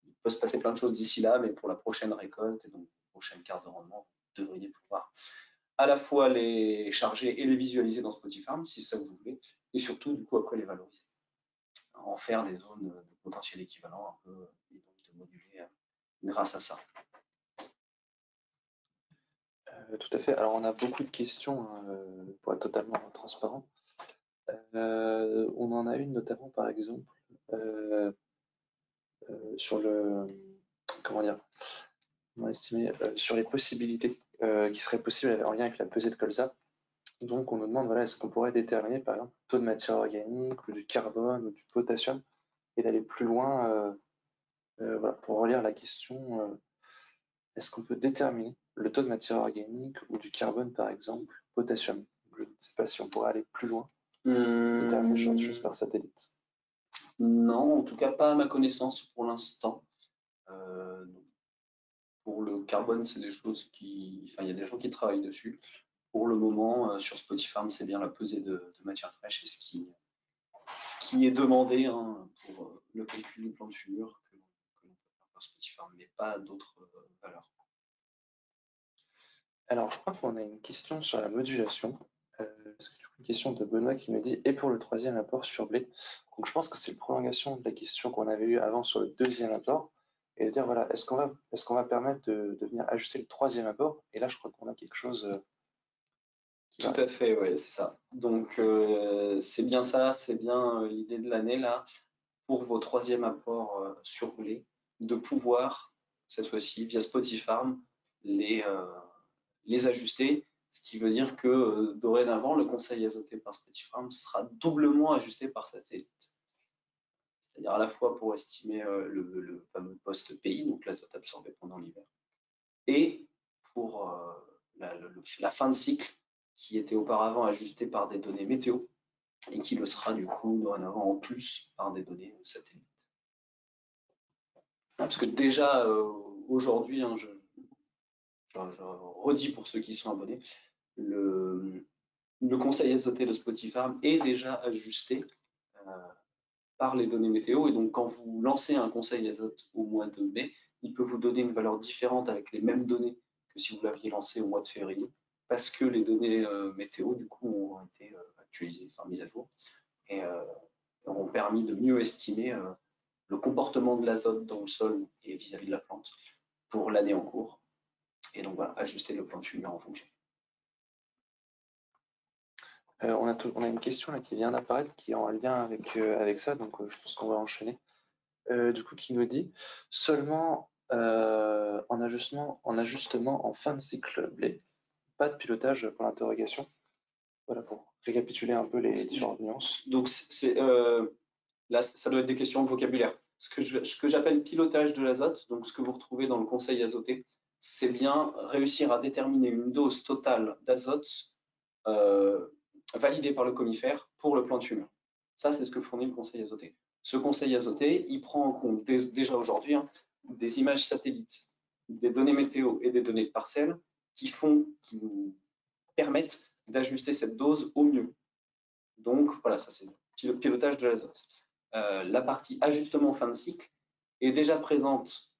il peut se passer plein de choses d'ici là, mais pour la prochaine récolte et donc la prochaine carte de rendement, vous devriez pouvoir à la fois les charger et les visualiser dans Spotify, si ça vous voulez, et surtout, du coup, après les valoriser. En faire des zones de potentiel équivalent un peu, et donc de moduler grâce à ça. Tout à fait. Alors on a beaucoup de questions, hein, pour être totalement transparent. On en a une notamment, par exemple, sur le... Comment dire? On va estimer sur les possibilités qui seraient possibles en lien avec la pesée de colza. Donc on nous demande, voilà, est-ce qu'on pourrait déterminer par exemple le taux de matière organique ou du carbone ou du potassium et d'aller plus loin, voilà, pour relire la question. est-ce qu'on peut déterminer le taux de matière organique ou du carbone, par exemple, potassium? Je ne sais pas si on pourrait aller plus loin, déterminer ce genre de choses par satellite. Non, en tout cas pas à ma connaissance pour l'instant. Donc, pour le carbone, c'est des choses enfin, il y a des gens qui travaillent dessus. Pour le moment, sur Spotifarm, c'est bien la pesée de matière fraîche et ce qui est demandé pour le calcul du plan de fumure que l'on peut faire par Spotifarm, mais pas d'autres valeurs. Alors, je crois qu'on a une question sur la modulation. Une question de Benoît qui nous dit « Et pour le troisième apport sur blé ?» Donc, je pense que c'est une prolongation de la question qu'on avait eue avant sur le deuxième apport. Et de dire, voilà, est-ce qu'on va permettre de venir ajuster le troisième apport? Et là, je crois qu'on a quelque chose Tout à fait, oui, c'est ça. Donc, c'est bien ça, c'est bien l'idée de l'année, là, pour vos troisième apports sur blé, de pouvoir, cette fois-ci, via Spotifarm, les ajuster, ce qui veut dire que dorénavant, le conseil azoté par Spotifarm sera doublement ajusté par satellite. C'est-à-dire à la fois pour estimer le fameux poste pays, donc l'azote absorbé pendant l'hiver, et pour la fin de cycle qui était auparavant ajustée par des données météo et qui le sera du coup dorénavant en plus par des données satellites. Parce que déjà aujourd'hui, je redis pour ceux qui sont abonnés, le conseil azoté de Spotifarm est déjà ajusté par les données météo. Et donc, quand vous lancez un conseil azote au mois de mai, il peut vous donner une valeur différente avec les mêmes données que si vous l'aviez lancé au mois de février, parce que les données météo, du coup, ont été actualisées, enfin mises à jour, et ont permis de mieux estimer le comportement de l'azote dans le sol et vis-à-vis de la plante pour l'année en cours. Et donc, voilà, ajuster le plan de fumure en fonction. On a une question là qui vient d'apparaître qui est en lien avec ça, donc je pense qu'on va enchaîner. Du coup, qui nous dit seulement en ajustement en fin de cycle blé, pas de pilotage pour l'interrogation. Voilà, pour récapituler un peu les différentes nuances. Donc, là, ça doit être des questions de vocabulaire. Ce que j'appelle pilotage de l'azote, donc ce que vous retrouvez dans le conseil azoté, c'est bien réussir à déterminer une dose totale d'azote validée par le conifère pour le plan de fumure. Ça, c'est ce que fournit le conseil azoté. Ce conseil azoté, il prend en compte déjà aujourd'hui des images satellites, des données météo et des données de parcelles qui nous permettent d'ajuster cette dose au mieux. Donc, voilà, ça c'est le pilotage de l'azote. La partie ajustement fin de cycle est déjà présente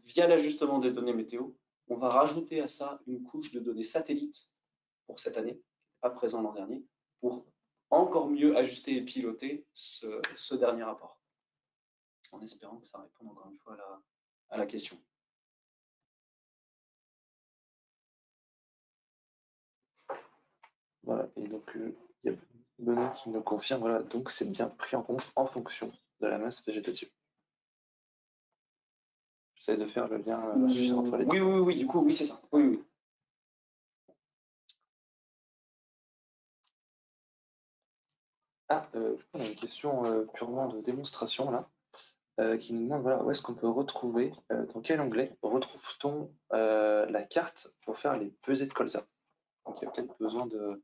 via l'ajustement des données météo. On va rajouter à ça une couche de données satellites pour cette année, pas présent l'an dernier, pour encore mieux ajuster et piloter ce dernier rapport. En espérant que ça réponde encore une fois à la question. Voilà, et donc il y a Benoît qui nous confirme, voilà, donc c'est bien pris en compte en fonction de la masse végétative. J'essaie de faire le lien entre les deux. Oui, du coup, oui, c'est ça. Oui. On a une question purement de démonstration là, qui nous demande voilà, où est-ce qu'on peut retrouver, dans quel onglet retrouve-t-on la carte pour faire les pesées de colza? Donc il y a peut-être besoin de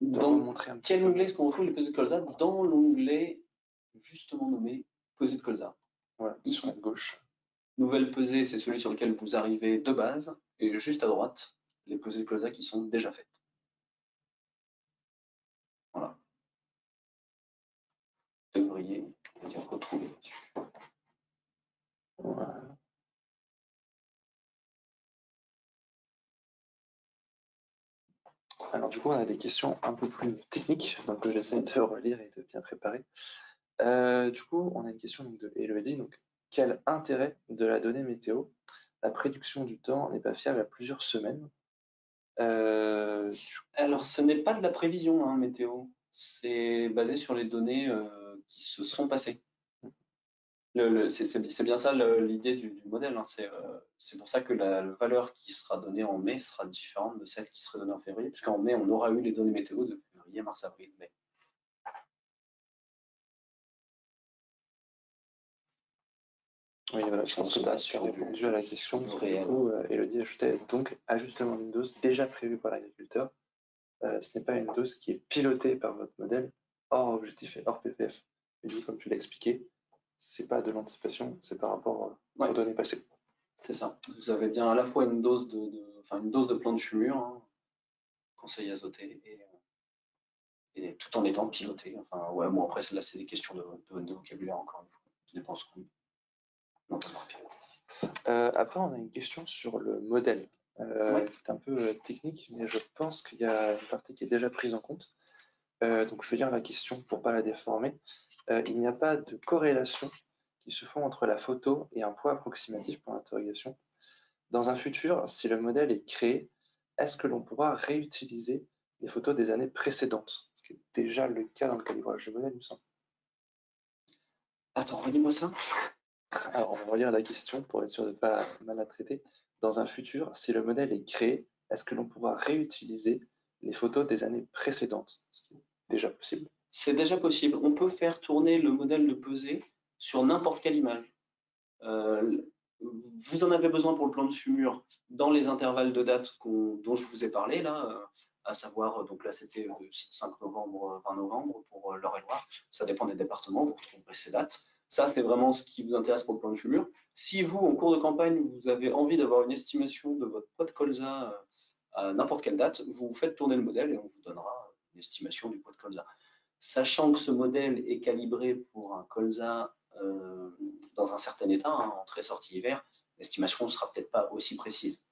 remontrer un petit Quel peu. onglet est-ce qu'on retrouve les pesées de colza? Dans l'onglet justement nommé pesées de colza. Voilà, Ici. sur la gauche. Nouvelle pesée, c'est celui sur lequel vous arrivez de base, et juste à droite, les pesées de colza qui sont déjà faites. Voilà. Vous devriez retrouver là-dessus. Voilà. Alors du coup, on a des questions un peu plus techniques, donc j'essaie de relire et de bien préparer. Du coup, on a une question donc, de Elodie. Donc, quel intérêt de la donnée météo? La prédiction du temps n'est pas fiable à plusieurs semaines. Alors, ce n'est pas de la prévision, météo. C'est basé sur les données qui se sont passées. C'est bien ça l'idée du modèle. C'est pour ça que la valeur qui sera donnée en mai sera différente de celle qui serait donnée en février, puisqu'en mai, on aura eu les données météo de février, mars, avril, mai. Oui, voilà, je pense que tu as répondu à la question. Du coup, Elodie ajoutait donc ajustement d'une dose déjà prévue par l'agriculteur. Ce n'est pas une dose qui est pilotée par votre modèle hors objectif et hors PPF. Elodie, comme tu l'as expliqué, c'est pas de l'anticipation, c'est par rapport aux données passées. C'est ça. Vous avez bien à la fois une dose une dose de plan de fumure, hein, conseil azoté, et tout en étant piloté. Enfin, ouais, bon, après, là, c'est des questions de vocabulaire, encore une fois. Je dépense qu'on va piloter. Après, on a une question sur le modèle, qui est un peu technique, mais je pense qu'il y a une partie qui est déjà prise en compte. Donc, je vais lire la question pour ne pas la déformer. Il n'y a pas de corrélation qui se font entre la photo et un poids approximatif pour l'interrogation. Dans un futur, si le modèle est créé, est-ce que l'on pourra réutiliser les photos des années précédentes? Ce qui est déjà le cas dans le calibrage du modèle, il me semble. Attends, redis-moi ça. Alors, on va relire la question pour être sûr de ne pas mal la traiter. Dans un futur, si le modèle est créé, est-ce que l'on pourra réutiliser les photos des années précédentes? Ce qui est déjà possible. C'est déjà possible. On peut faire tourner le modèle de pesée sur n'importe quelle image. Vous en avez besoin pour le plan de fumure dans les intervalles de date dont je vous ai parlé, là, à savoir, donc là c'était 5 novembre, 20 novembre pour l'Eure-et-Loire. Ça dépend des départements, vous retrouverez ces dates. Ça, c'est vraiment ce qui vous intéresse pour le plan de fumure. Si vous, en cours de campagne, vous avez envie d'avoir une estimation de votre poids de colza à n'importe quelle date, vous faites tourner le modèle et on vous donnera une estimation du poids de colza. Sachant que ce modèle est calibré pour un colza dans un certain état, hein, entrée-sortie hiver, l'estimation ne sera peut-être pas aussi précise.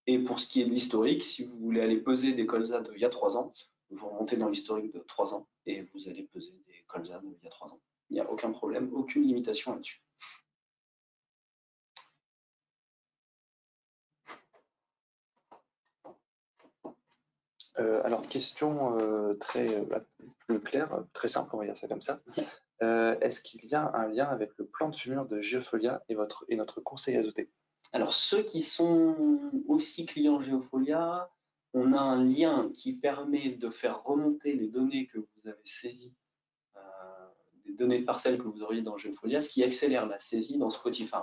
Et pour ce qui est de l'historique, si vous voulez aller peser des colzas d'il y a 3 ans, vous remontez dans l'historique de 3 ans et vous allez peser des colzas d'il y a 3 ans. Il n'y a aucun problème, aucune limitation là-dessus. Alors, question très plus claire, très simple, on va dire ça comme ça. Est-ce qu'il y a un lien avec le plan de fumure de Geofolia et notre conseil azoté? Alors, ceux qui sont aussi clients Geofolia, on a un lien qui permet de faire remonter les données que vous avez saisies, des données de parcelles que vous auriez dans Geofolia, ce qui accélère la saisie dans Spotify.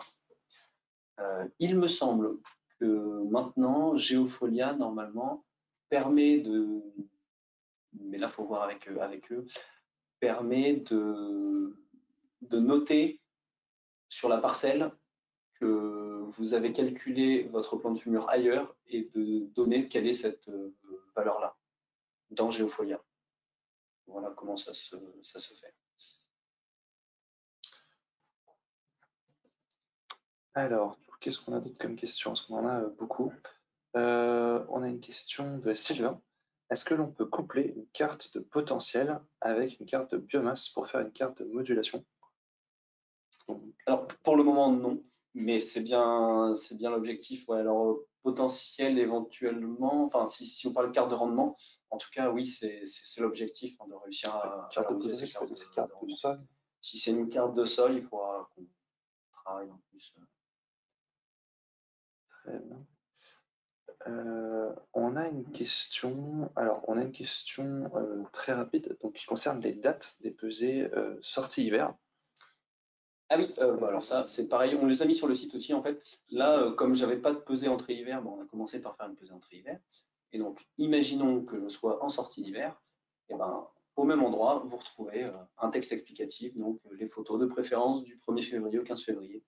Il me semble que maintenant, Geofolia, normalement, permet de, mais là, il faut voir avec eux, permet de noter sur la parcelle que vous avez calculé votre plan de fumure ailleurs et de donner quelle est cette valeur-là dans Geofolia. Voilà comment ça se fait. Alors, qu'est-ce qu'on a d'autre comme question? Parce qu'on en a beaucoup. On a une question de Sylvain. Est-ce que l'on peut coupler une carte de potentiel avec une carte de biomasse pour faire une carte de modulation? Alors, pour le moment, non, mais c'est bien l'objectif. Ouais, alors, potentiel éventuellement, enfin, si on parle de carte de rendement, en tout cas, oui, c'est l'objectif, hein, de réussir à valoriser ces cartes de rendement. Sol. Si c'est une carte de sol, il faudra qu'on travaille en plus. Très bien. On a une question, alors on a une question très rapide, donc qui concerne les dates des pesées sorties hiver. Ah oui, alors ça, c'est pareil, on les a mis sur le site aussi, en fait. Là, comme j'avais pas de pesée entrée-hiver, on a commencé par faire une pesée entrée-hiver. Et donc, imaginons que je sois en sortie d'hiver, et ben, au même endroit, vous retrouvez un texte explicatif, donc les photos de préférence du 1er février au 15 février.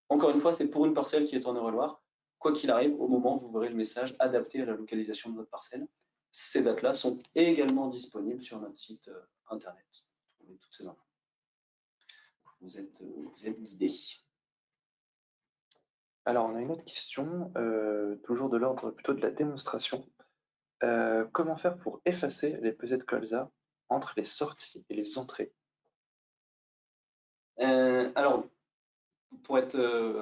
Encore une fois, c'est pour une parcelle qui est en Eure-et-Loire. Quoi qu'il arrive, au moment, vous verrez le message adapté à la localisation de votre parcelle. Ces dates-là sont également disponibles sur notre site internet. Vous trouvez toutes ces infos. Vous êtes guidés. Alors, on a une autre question, toujours de l'ordre plutôt de la démonstration. Comment faire pour effacer les pesées de colza entre les sorties et les entrées? Alors, pour être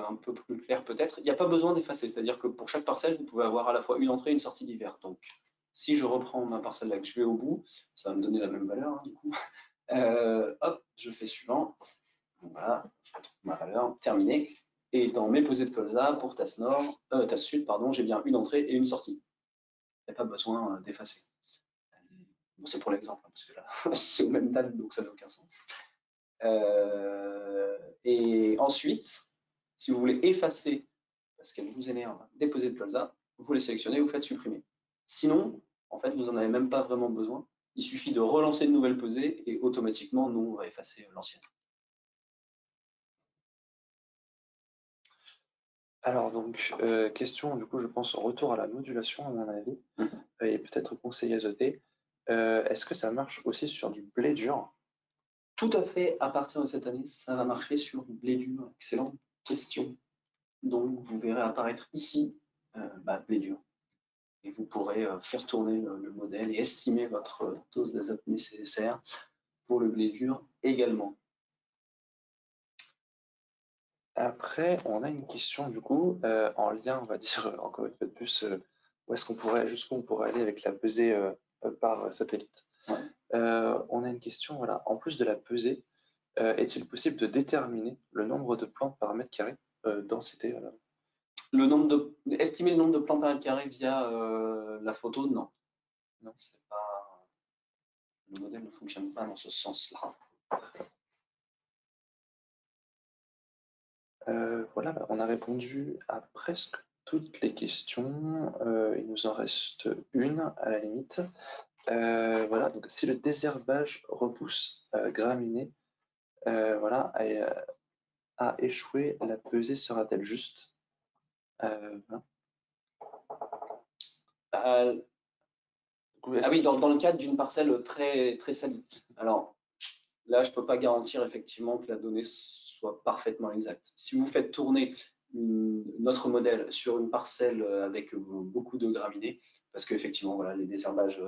un peu plus clair peut-être, il n'y a pas besoin d'effacer. C'est-à-dire que pour chaque parcelle, vous pouvez avoir à la fois une entrée et une sortie d'hiver. Donc, si je reprends ma parcelle là que je vais au bout, ça va me donner la même valeur, hein, du coup. Hop, je fais suivant. Voilà, je retrouve ma valeur, terminé. Et dans mes pesées de colza, pour tasse sud, pardon, j'ai bien une entrée et une sortie. Il n'y a pas besoin d'effacer. Bon, c'est pour l'exemple, hein, parce que là, c'est aux mêmes dates, donc ça n'a aucun sens. Et ensuite, Si vous voulez effacer, parce qu'elle vous énerve, déposer de colza, vous les sélectionnez, vous faites supprimer. Sinon, en fait, vous n'en avez même pas vraiment besoin. Il suffit de relancer une nouvelle pesée et automatiquement, nous, on va effacer l'ancienne. Alors donc, question du coup je pense retour à la modulation à mon avis, et peut-être conseil azoté. Est-ce que ça marche aussi sur du blé dur? Tout à fait, à partir de cette année, ça va marcher sur du blé dur. Excellente question. Donc, vous verrez apparaître ici blé dur. Et vous pourrez faire tourner le modèle et estimer votre dose d'azote nécessaire pour le blé dur également. Après, on a une question du coup, en lien, on va dire, encore une fois de plus, jusqu'où on pourrait aller avec la pesée par satellite. Ouais. On a une question, voilà, en plus de la pesée, est-il possible de déterminer le nombre de plantes par mètre carré, densité, voilà. Estimer le nombre de plantes par mètre carré via la photo, non. Non, c'est pas. Le modèle ne fonctionne pas dans ce sens-là. Voilà, on a répondu à presque toutes les questions. Il nous en reste une à la limite. Voilà, donc si le désherbage repousse graminées, voilà, a échoué, la pesée sera-t-elle juste? Voilà. Ah oui, dans le cadre d'une parcelle très, très salie. Alors, là, je ne peux pas garantir effectivement que la donnée soit parfaitement exacte. Si vous faites tourner notre modèle sur une parcelle avec beaucoup de graminées, parce qu'effectivement, voilà, les désherbages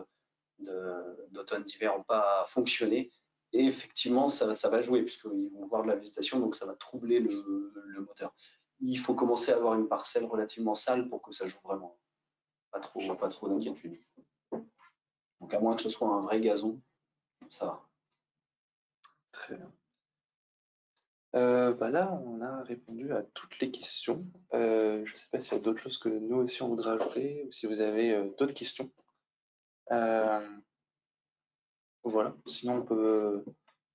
d'automne, d'hiver n'ont pas fonctionné, et effectivement, ça va jouer, puisqu'ils vont voir de la végétation, donc ça va troubler le moteur. Il faut commencer à avoir une parcelle relativement sale pour que ça joue vraiment. Pas trop d'inquiétude. Donc à moins que ce soit un vrai gazon, ça va. Très bien. Là, on a répondu à toutes les questions. Je ne sais pas s'il y a d'autres choses que nous aussi on voudrait ajouter ou si vous avez d'autres questions. Voilà, sinon on peut.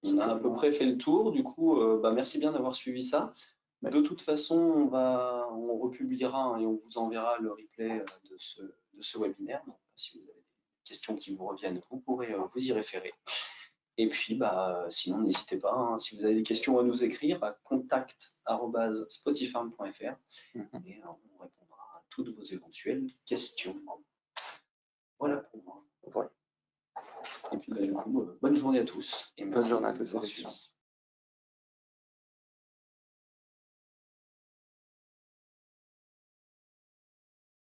On a à peu près fait le tour. Du coup, merci bien d'avoir suivi ça. De toute façon, on republiera et on vous enverra le replay de ce webinaire. Donc, si vous avez des questions qui vous reviennent, vous pourrez vous y référer. Et puis, sinon, n'hésitez pas, hein, si vous avez des questions à nous écrire, à contact@spotifarm.fr et on répondra à toutes vos éventuelles questions. Voilà pour moi. Voilà. Et puis, du coup, bonne journée à tous. Et bonne journée à tous, effectivement.